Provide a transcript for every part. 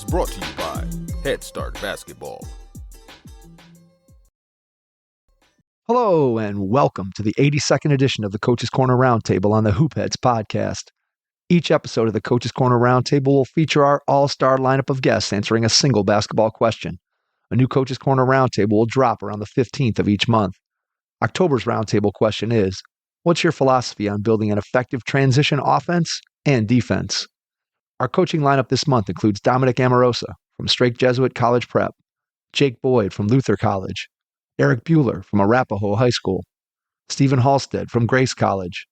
is brought to you by Head Start Basketball. Hello and welcome to the 82nd edition of the Coach's Corner Roundtable on the Hoopheads podcast. Each episode of the Coach's Corner Roundtable will feature our all-star lineup of guests answering a single basketball question. A new Coach's Corner Roundtable will drop around the 15th of each month. October's Roundtable question is, what's your philosophy on building an effective transition offense and defense? Our coaching lineup this month includes Dominic Amorosa from Strake Jesuit College Prep, Jake Boyd from Luther College, Erik Buehler from Arapahoe High School, Stephen Halstead from Grace College,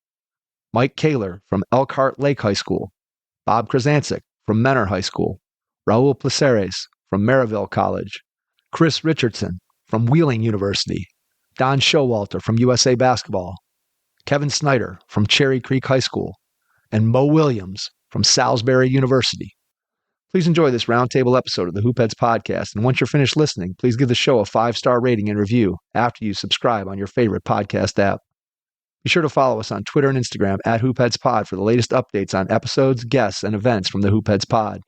Mike Koehler from Elkhart Lake High School, Bob Krizancic from Menor High School, Raul Placeres from Maryville College, Chris Richardson from Wheeling University, Don Showalter from USA Basketball, Kevin Snyder from Cherry Creek High School, and Mo Williams from Salisbury University. Please enjoy this roundtable episode of the Hoopheads podcast, and once you're finished listening, please give the show a 5-star rating and review after you subscribe on your favorite podcast app. Be sure to follow us on Twitter and Instagram at HoopheadsPod for the latest updates on episodes, guests, and events from the Hoopheads Pod.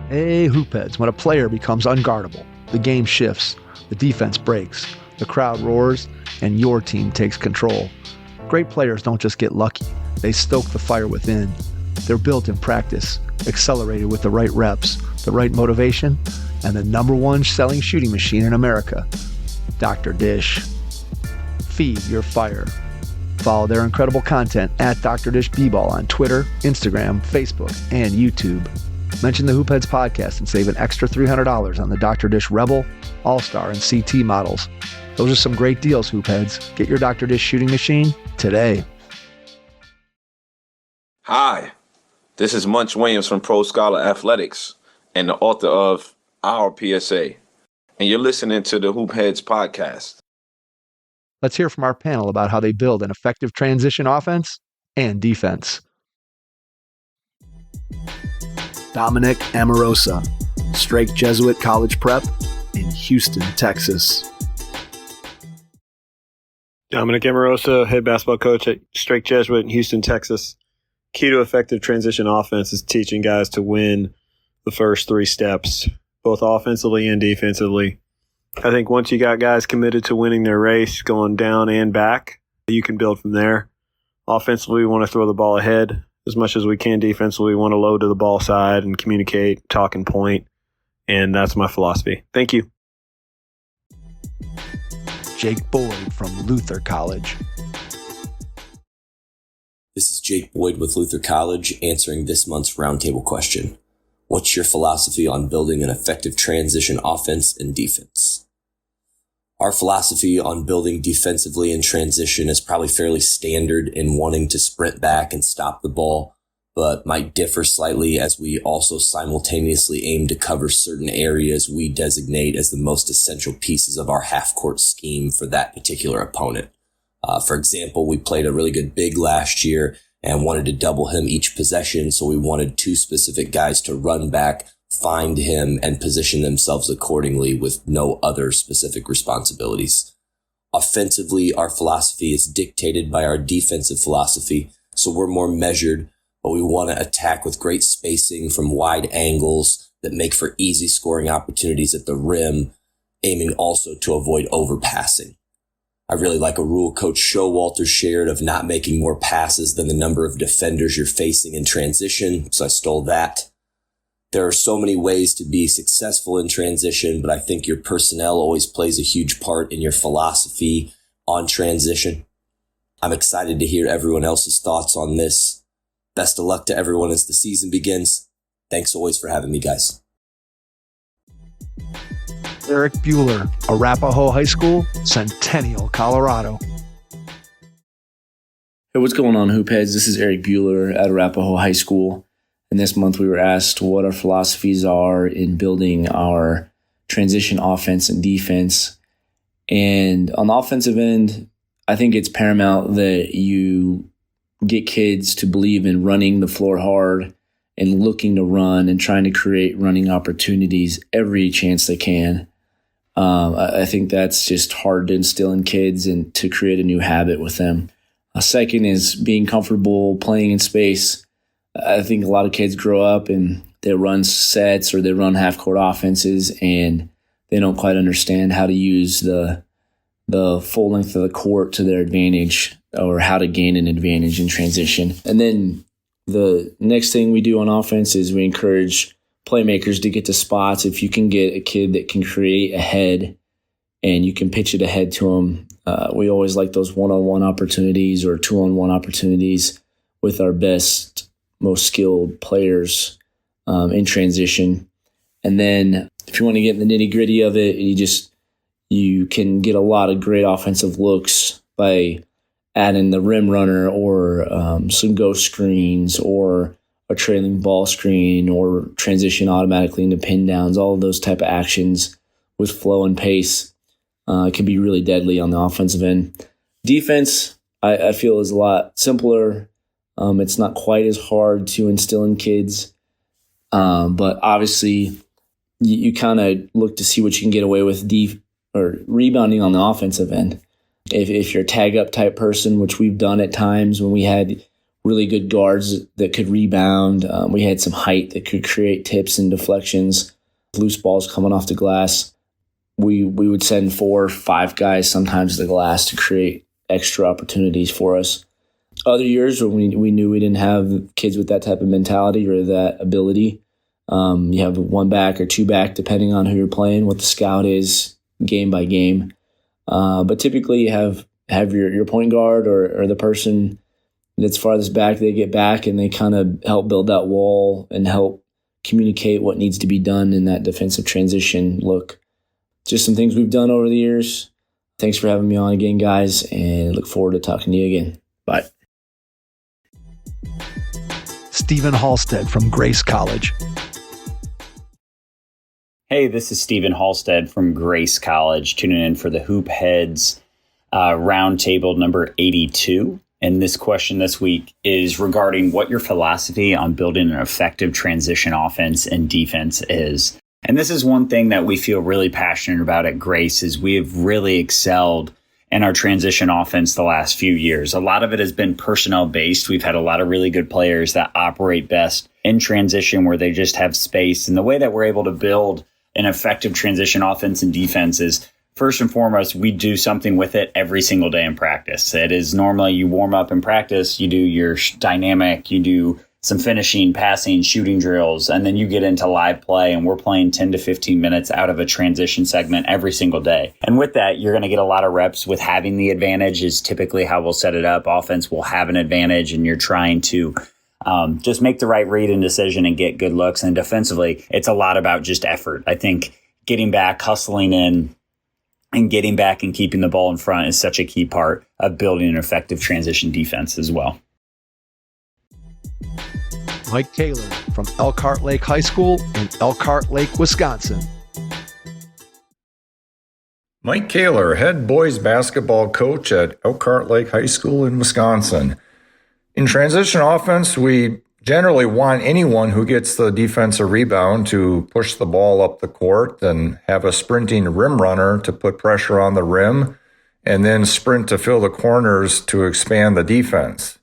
Hey, Hoopheads, when a player becomes unguardable, the game shifts, the defense breaks, the crowd roars, and your team takes control. Great players don't just get lucky, they stoke the fire within. They're built in practice, accelerated with the right reps, the right motivation, and the #1 selling shooting machine in America, Dr. Dish. Feed your fire. Follow their incredible content at Dr. Dish B-Ball on Twitter, Instagram, Facebook, and YouTube. Mention the Hoopheads podcast and save an extra $300 on the Dr. Dish Rebel, All-Star, and CT models. Those are some great deals, Hoopheads. Get your Dr. Dish shooting machine today. Hi, this is Munch Williams from Pro Scholar Athletics and the author of Our PSA, and you're listening to the Hoopheads podcast. Let's hear from our panel about how they build an effective transition offense and defense. Dominic Amorosa, Strake Jesuit College Prep in Houston, Texas. Dominic Amorosa, head basketball coach at Strake Jesuit in Houston, Texas. Key to effective transition offense is teaching guys to win the first 3 steps, both offensively and defensively. I think once you got guys committed to winning their race, going down and back, you can build from there. Offensively, we want to throw the ball ahead as much as we can. Defensively, we want to load to the ball side and communicate, talk and point, and that's my philosophy. Thank you. Jake Boyd from Luther College. This is Jake Boyd with Luther College answering this month's roundtable question. What's your philosophy on building an effective transition offense and defense? Our philosophy on building defensively in transition is probably fairly standard in wanting to sprint back and stop the ball, but might differ slightly as we also simultaneously aim to cover certain areas we designate as the most essential pieces of our half-court scheme for that particular opponent. For example, we played a really good big last year and wanted to double him each possession, so we wanted 2 specific guys to run back, find him, and position themselves accordingly with no other specific responsibilities. Offensively, our philosophy is dictated by our defensive philosophy, so we're more measured, but we want to attack with great spacing from wide angles that make for easy scoring opportunities at the rim, aiming also to avoid overpassing. I really like a rule Coach Showalter shared of not making more passes than the number of defenders you're facing in transition, so I stole that. There are so many ways to be successful in transition, but I think your personnel always plays a huge part in your philosophy on transition. I'm excited to hear everyone else's thoughts on this. Best of luck to everyone as the season begins. Thanks always for having me, guys. Erik Buehler, Arapahoe High School, Centennial, Colorado. Hey, what's going on, Hoopheads? This is Erik Buehler at Arapahoe High School. And this month we were asked what our philosophies are in building our transition offense and defense. And on the offensive end, I think it's paramount that you get kids to believe in running the floor hard and looking to run and trying to create running opportunities every chance they can. I think that's just hard to instill in kids and to create a new habit with them. Second is being comfortable playing in space. I think a lot of kids grow up and they run sets or they run half-court offenses, and they don't quite understand how to use the full length of the court to their advantage, or how to gain an advantage in transition. And then the next thing we do on offense is we encourage playmakers to get to spots. If you can get a kid that can create ahead and you can pitch it ahead to them, we always like those one-on-one opportunities or two-on-one opportunities with our best, most skilled players in transition. And then if you want to get in the nitty-gritty of it, you can get a lot of great offensive looks by adding the rim runner or some ghost screens or a trailing ball screen or transition automatically into pin downs. All of those type of actions with flow and pace can be really deadly on the offensive end. Defense, I feel, is a lot simpler. It's not quite as hard to instill in kids, but obviously you kind of look to see what you can get away with or rebounding on the offensive end. If you're a tag-up type person, which we've done at times when we had really good guards that could rebound, we had some height that could create tips and deflections, loose balls coming off the glass. We would send 4 or 5 guys sometimes to the glass to create extra opportunities for us. Other years when we knew we didn't have kids with that type of mentality or that ability, you have 1 back or 2 back, depending on who you're playing, what the scout is game by game. But typically you have your point guard or the person that's farthest back, they get back and they kind of help build that wall and help communicate what needs to be done in that defensive transition look. Just some things we've done over the years. Thanks for having me on again, guys, and look forward to talking to you again. Bye. Stephen Halstead from Grace College. Hey, this is Stephen Halstead from Grace College, tuning in for the Hoop Heads Roundtable number 82. And this question this week is regarding what your philosophy on building an effective transition offense and defense is. And this is one thing that we feel really passionate about at Grace, is we have really excelled in our transition offense the last few years. A lot of it has been personnel based. We've had a lot of really good players that operate best in transition where they just have space. And the way that we're able to build an effective transition offense and defense is, first and foremost, we do something with it every single day in practice. It is normally you warm up in practice, you do your dynamic, you do some finishing, passing, shooting drills, and then you get into live play, and we're playing 10 to 15 minutes out of a transition segment every single day. And with that, you're going to get a lot of reps with having the advantage is typically how we'll set it up. Offense will have an advantage, and you're trying to just make the right read and decision and get good looks. And defensively, it's a lot about just effort. I think getting back, hustling in, and getting back and keeping the ball in front is such a key part of building an effective transition defense as well. Mike Koehler from Elkhart Lake High School in Elkhart Lake, Wisconsin. Mike Koehler, head boys basketball coach at Elkhart Lake High School in Wisconsin. In transition offense, we generally want anyone who gets the defensive rebound to push the ball up the court and have a sprinting rim runner to put pressure on the rim, and then sprint to fill the corners to expand the defense.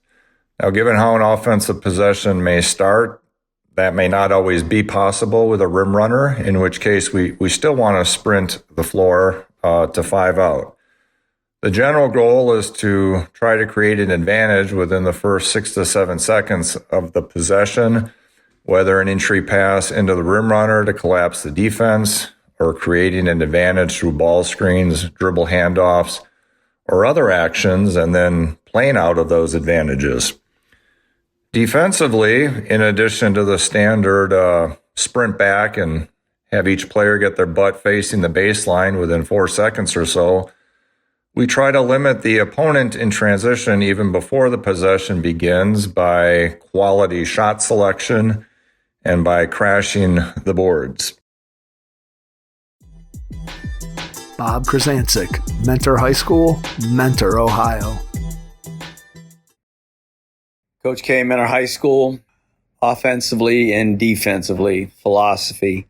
Now, given how an offensive possession may start, that may not always be possible with a rim runner, in which case we still want to sprint the floor to 5 out. The general goal is to try to create an advantage within the first 6 to 7 seconds of the possession, whether an entry pass into the rim runner to collapse the defense, or creating an advantage through ball screens, dribble handoffs, or other actions, and then playing out of those advantages. Defensively, in addition to the standard sprint back and have each player get their butt facing the baseline within 4 seconds or so, we try to limit the opponent in transition even before the possession begins by quality shot selection and by crashing the boards. Bob Krizancic, Mentor High School, Mentor, Ohio. Coach K, Mentor High School, offensively and defensively, philosophy.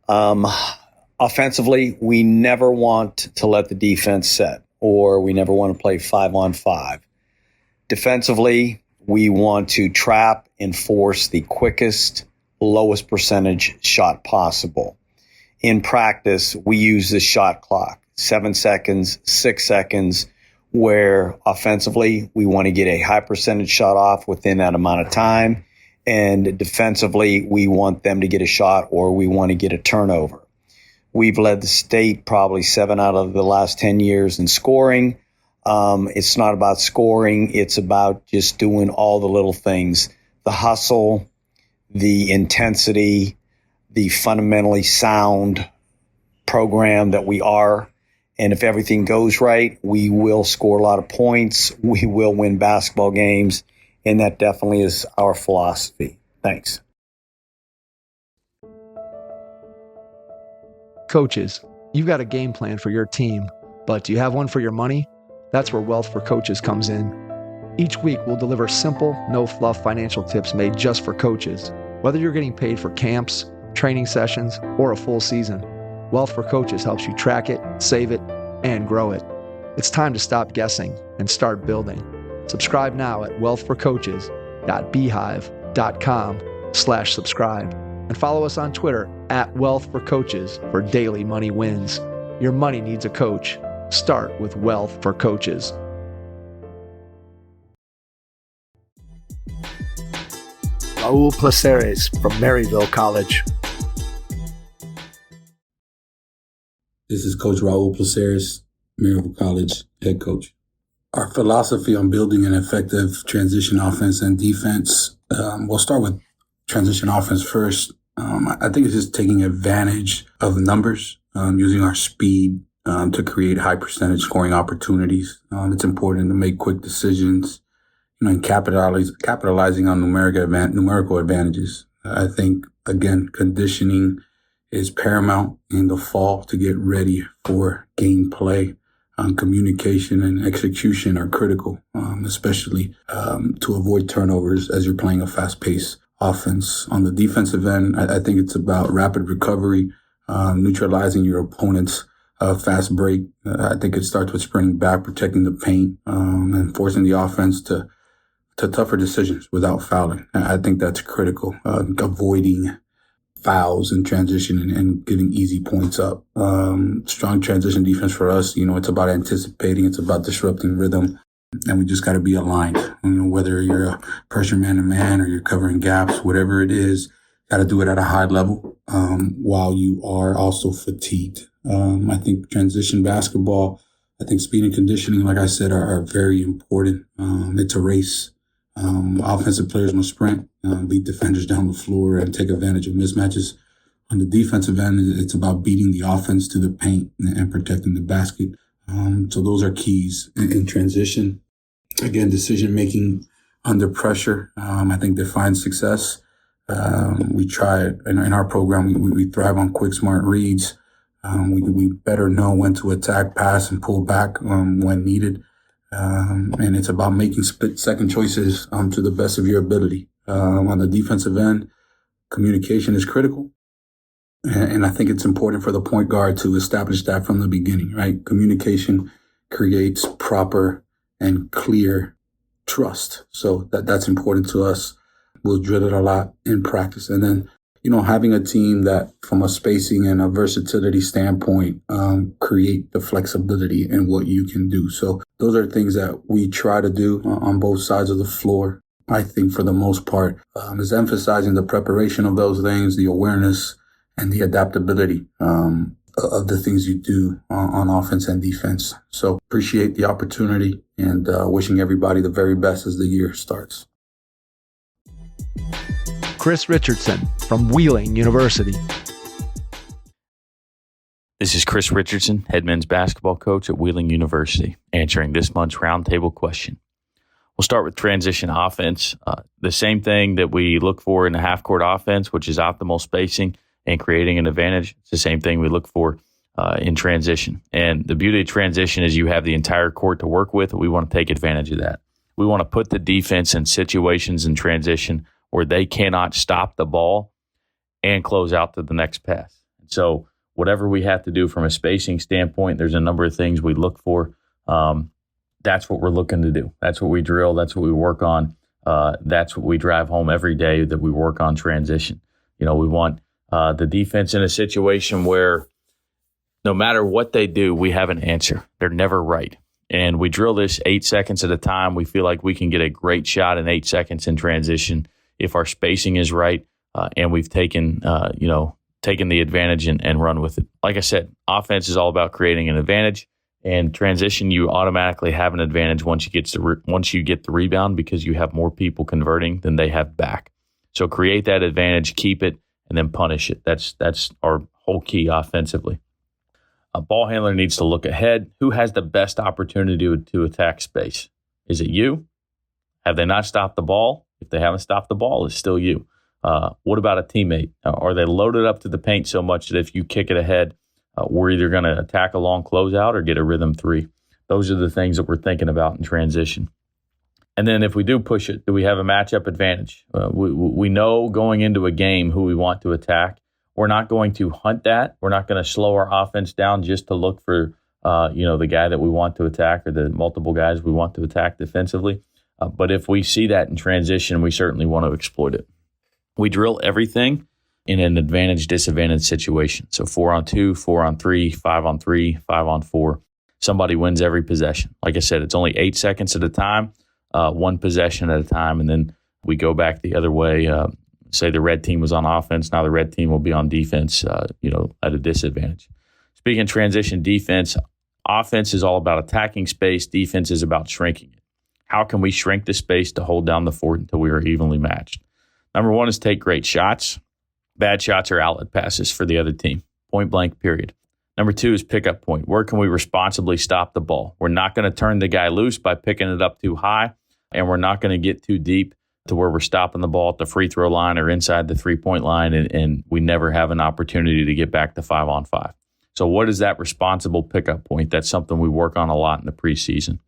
Offensively, we never want to let the defense set, or we never want to play 5-on-5. Defensively, we want to trap enforce the quickest, lowest percentage shot possible. In practice, we use the shot clock, 7 seconds, 6 seconds, where offensively we want to get a high percentage shot off within that amount of time. And defensively, we want them to get a shot or we want to get a turnover. We've led the state probably 7 out of the last 10 years in scoring. It's not about scoring. It's about just doing all the little things, the hustle, the intensity, the fundamentally sound program that we are. And if everything goes right, we will score a lot of points. We will win basketball games. And that definitely is our philosophy. Thanks. Coaches, you've got a game plan for your team, but do you have one for your money? That's where Wealth for Coaches comes in. Each week, we'll deliver simple, no-fluff financial tips made just for coaches. Whether you're getting paid for camps, training sessions, or a full season, Wealth for Coaches helps you track it, save it, and grow it. It's time to stop guessing and start building. Subscribe now at wealthforcoaches.beehive.com/subscribe and follow us on Twitter @wealthforcoaches for daily money wins. Your money needs a coach. Start with Wealth for Coaches. Raul Placeres from Maryville College. This is Coach Raul Placeres, Maryville College head coach. Our philosophy on building an effective transition offense and defense, we'll start with transition offense first. I think it's just taking advantage of numbers, using our speed to create high percentage scoring opportunities. It's important to make quick decisions, and capitalizing on numerical advantages. I think, again, conditioning is paramount in the fall to get ready for gameplay. Communication and execution are critical, especially to avoid turnovers as you're playing a fast-paced offense. On the defensive end, I think it's about rapid recovery, neutralizing your opponent's fast break. I think it starts with sprinting back, protecting the paint, and forcing the offense to tougher decisions without fouling. I think that's critical, avoiding fouls in transition and giving easy points up. Strong transition defense for us, it's about anticipating, it's about disrupting rhythm, and we just got to be aligned. Whether you're a pressure man-to-man or you're covering gaps, whatever it is, got to do it at a high level while you are also fatigued. I think transition basketball, I think speed and conditioning, like I said, are very important. It's a race. Offensive players must sprint, beat defenders down the floor, and take advantage of mismatches. On the defensive end, it's about beating the offense to the paint and protecting the basket. So those are keys in transition. Again, decision-making under pressure, I think defines success. We try in our program, we thrive on quick, smart reads. We better know when to attack, pass, and pull back when needed. And it's about making split-second choices to the best of your ability. On the defensive end, communication is critical. And I think it's important for the point guard to establish that from the beginning, right? Communication creates proper and clear trust. So that's important to us. We'll drill it a lot in practice. And then, having a team that from a spacing and a versatility standpoint, create the flexibility in what you can do. So those are things that we try to do on both sides of the floor. I think for the most part, is emphasizing the preparation of those things, the awareness and the adaptability of the things you do on offense and defense. So appreciate the opportunity and wishing everybody the very best as the year starts. Chris Richardson from Wheeling University. This is Chris Richardson, head men's basketball coach at Wheeling University, answering this month's roundtable question. We'll start with transition offense. The same thing that we look for in a half-court offense, which is optimal spacing and creating an advantage. It's the same thing we look for in transition. And the beauty of transition is you have the entire court to work with. We want to take advantage of that. We want to put the defense in situations in transition where they cannot stop the ball and close out to the next pass. So whatever we have to do from a spacing standpoint, there's a number of things we look for. That's what we're looking to do. That's what we drill. That's what we work on. that's what we drive home every day that we work on transition. We want the defense in a situation where no matter what they do, we have an answer. They're never right. And we drill this 8 seconds at a time. We feel like we can get a great shot in 8 seconds in transition if our spacing is right and we've taken the advantage and run with it. Like I said, offense is all about creating an advantage. And transition, you automatically have an advantage once you get the rebound because you have more people converting than they have back. So create that advantage, keep it, and then punish it. That's our whole key offensively. A ball handler needs to look ahead. Who has the best opportunity to attack space? Is it you? Have they not stopped the ball? If they haven't stopped the ball, it's still you. What about a teammate? Are they loaded up to the paint so much that if you kick it ahead, we're either going to attack a long closeout or get a rhythm three? Those are the things that we're thinking about in transition. And then if we do push it, do we have a matchup advantage? We know going into a game who we want to attack. We're not going to hunt that. We're not going to slow our offense down just to look for the guy that we want to attack or the multiple guys we want to attack defensively. But if we see that in transition, we certainly want to exploit it. We drill everything in an advantage-disadvantage situation. So 4-on-2, 4-on-3, 5-on-3, 5-on-4. Somebody wins every possession. Like I said, it's only 8 seconds at a time, one possession at a time, and then we go back the other way. Say the red team was on offense, now the red team will be on defense, at a disadvantage. Speaking of transition defense, offense is all about attacking space. Defense is about shrinking it. How can we shrink the space to hold down the fort until we are evenly matched? Number one is take great shots. Bad shots are outlet passes for the other team. Point blank, period. Number two is pickup point. Where can we responsibly stop the ball? We're not going to turn the guy loose by picking it up too high, and we're not going to get too deep to where we're stopping the ball at the free throw line or inside the three-point line, and we never have an opportunity to get back to 5-on-5. So what is that responsible pickup point? That's something we work on a lot in the preseason.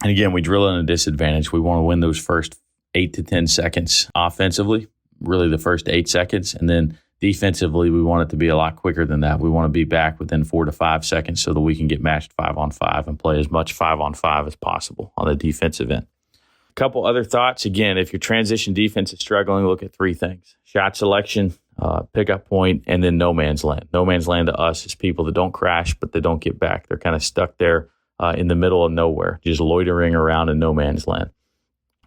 And again, we drill in a disadvantage. We want to win those first 8 to 10 seconds offensively, really the first 8 seconds. And then defensively, we want it to be a lot quicker than that. We want to be back within 4 to 5 seconds so that we can get matched 5-on-5 and play as much 5-on-5 as possible on the defensive end. A couple other thoughts. Again, if your transition defense is struggling, look at 3 things: shot selection, pickup point, and then no man's land. No man's land to us is people that don't crash, but they don't get back. They're kind of stuck there in the middle of nowhere, just loitering around in no man's land.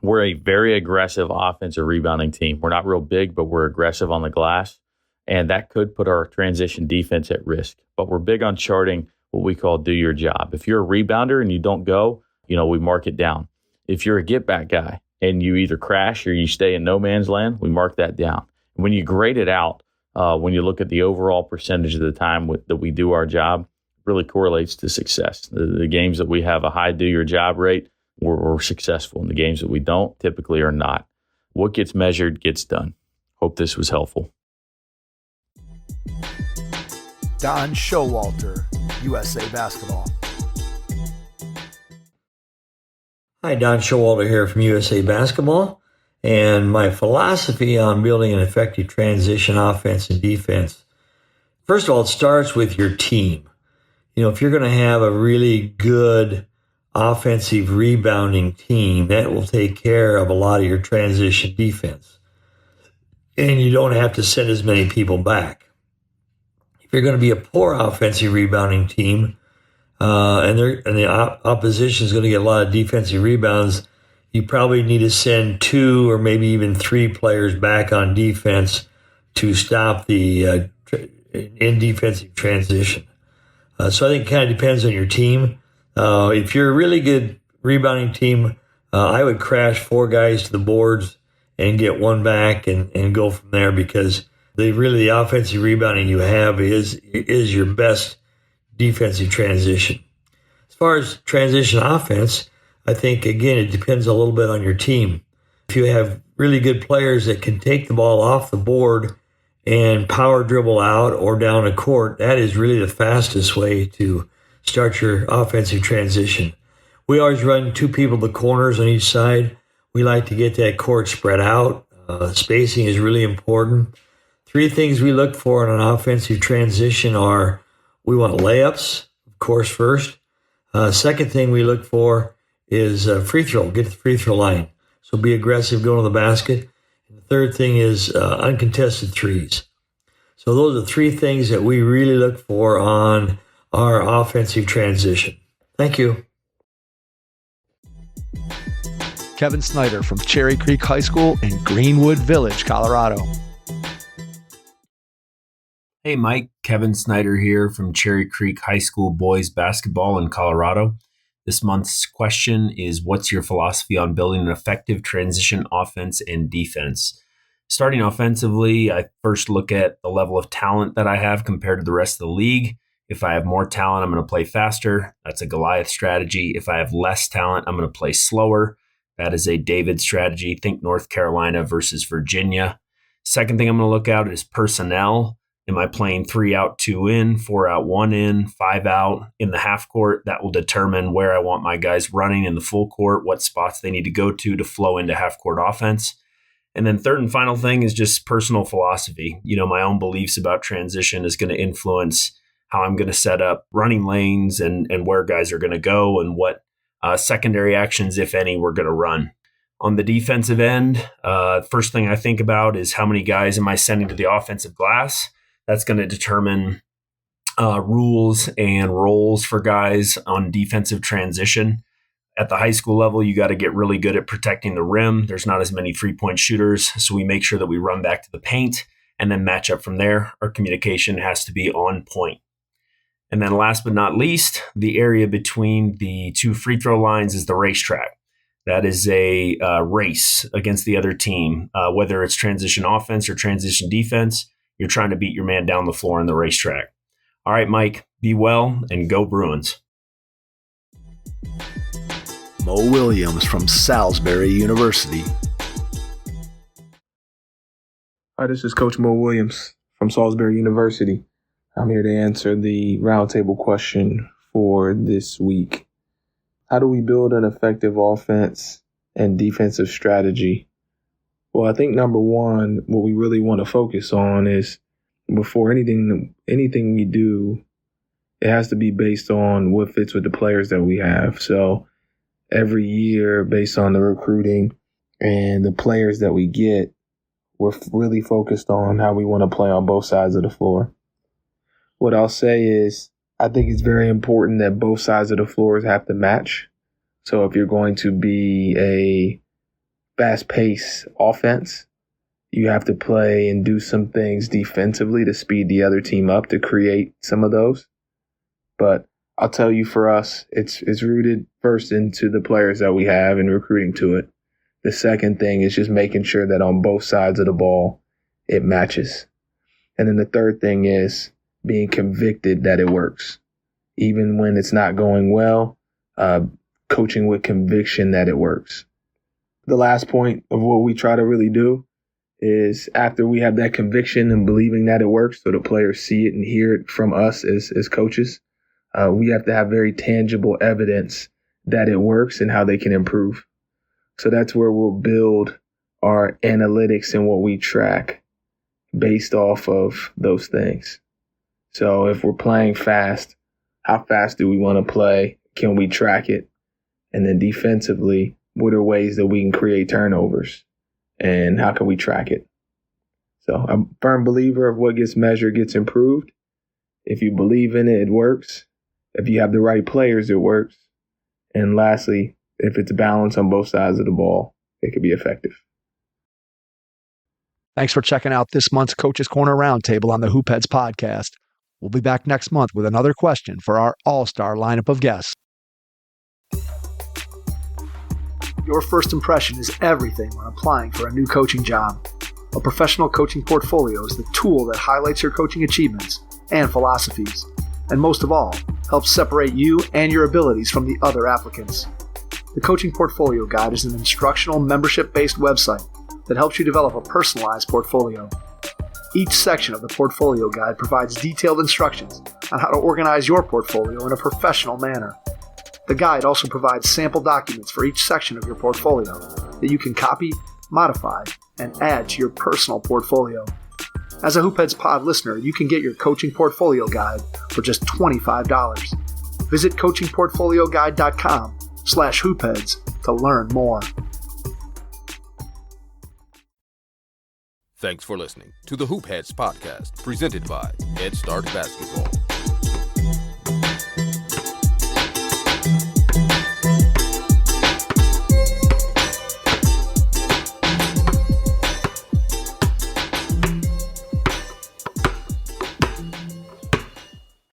We're a very aggressive offensive rebounding team. We're not real big, but we're aggressive on the glass, and that could put our transition defense at risk. But we're big on charting what we call do your job. If you're a rebounder and you don't go, we mark it down. If you're a get-back guy and you either crash or you stay in no man's land, we mark that down. When you grade it out, when you look at the overall percentage of the time that we do our job, really correlates to success. The games that we have a high do your job rate, we're successful. And the games that we don't typically are not. What gets measured gets done. Hope this was helpful. Don Showalter, USA Basketball. Hi, Don Showalter here from USA Basketball. And my philosophy on building an effective transition offense and defense, first of all, it starts with your team. If you're going to have a really good offensive rebounding team, that will take care of a lot of your transition defense. And you don't have to send as many people back. If you're going to be a poor offensive rebounding team, and the opposition is going to get a lot of defensive rebounds, you probably need to send 2 or maybe even 3 players back on defense to stop the in defensive transition. So I think it kind of depends on your team. If you're a really good rebounding team, I would crash 4 guys to the boards and get 1 back and go from there, because the offensive rebounding you have is your best defensive transition. As far as transition offense, I think, again, it depends a little bit on your team. If you have really good players that can take the ball off the board and power dribble out or down a court, that is really the fastest way to start your offensive transition. We always run 2 people to the corners on each side. We like to get that court spread out. Spacing is really important. 3 things we look for in an offensive transition are: we want layups, of course, first. Second thing we look for is free throw, get to the free throw line. So be aggressive going to the basket. And the third thing is uncontested threes. So those are three things that we really look for on our offensive transition. Thank you. Kevin Snyder from Cherry Creek High School in Greenwood Village, Colorado. Hey, Mike. Kevin Snyder here from Cherry Creek High School boys basketball in Colorado. This month's question is, what's your philosophy on building an effective transition offense and defense? Starting offensively, I first look at the level of talent that I have compared to the rest of the league. If I have more talent, I'm going to play faster. That's a Goliath strategy. If I have less talent, I'm going to play slower. That is a David strategy. Think North Carolina versus Virginia. Second thing I'm going to look at is personnel. Am I playing 3 out, 2 in, 4 out, 1 in, 5 out in the half court? That will determine where I want my guys running in the full court, what spots they need to go to flow into half court offense. And then third and final thing is just personal philosophy. My own beliefs about transition is going to influence how I'm going to set up running lanes and where guys are going to go and what secondary actions, if any, we're going to run. On the defensive end, first thing I think about is how many guys am I sending to the offensive glass? That's going to determine rules and roles for guys on defensive transition. At the high school level, you got to get really good at protecting the rim. There's not as many 3-point shooters, so we make sure that we run back to the paint and then match up from there. Our communication has to be on point. And then last but not least, the area between the 2 free throw lines is the racetrack. That is a race against the other team, whether it's transition offense or transition defense. You're trying to beat your man down the floor in the racetrack. All right, Mike, be well and go Bruins. Mo Williams from Salisbury University. Hi, this is Coach Mo Williams from Salisbury University. I'm here to answer the roundtable question for this week. How do we build an effective offense and defensive strategy? Well, I think number one, what we really want to focus on is before anything we do, it has to be based on what fits with the players that we have. So every year, based on the recruiting and the players that we get, we're really focused on how we want to play on both sides of the floor. What I'll say is I think it's very important that both sides of the floors have to match. So if you're going to be a fast-paced offense, you have to play and do some things defensively to speed the other team up to create some of those. But I'll tell you, for us, it's rooted first into the players that we have and recruiting to it. The second thing is just making sure that on both sides of the ball, it matches. And then the third thing is being convicted that it works. Even when it's not going well, coaching with conviction that it works. The last point of what we try to really do is after we have that conviction and believing that it works, so the players see it and hear it from us as coaches, we have to have very tangible evidence that it works and how they can improve. So that's where we'll build our analytics and what we track based off of those things. So if we're playing fast, how fast do we want to play? Can we track it? And then defensively, what are ways that we can create turnovers? And how can we track it? So I'm a firm believer of what gets measured gets improved. If you believe in it, it works. If you have the right players, it works. And lastly, if it's balanced on both sides of the ball, it can be effective. Thanks for checking out this month's Coach's Corner Roundtable on the Hoopheads podcast. We'll be back next month with another question for our all-star lineup of guests. Your first impression is everything when applying for a new coaching job. A professional coaching portfolio is the tool that highlights your coaching achievements and philosophies, and most of all, helps separate you and your abilities from the other applicants. The Coaching Portfolio Guide is an instructional, membership-based website that helps you develop a personalized portfolio. Each section of the Portfolio Guide provides detailed instructions on how to organize your portfolio in a professional manner. The guide also provides sample documents for each section of your portfolio that you can copy, modify, and add to your personal portfolio. As a Hoopheads Pod listener, you can get your Coaching Portfolio Guide for just $25. Visit coachingportfolioguide.com/hoopheads to learn more. Thanks for listening to the Hoop Heads podcast, presented by Head Start Basketball.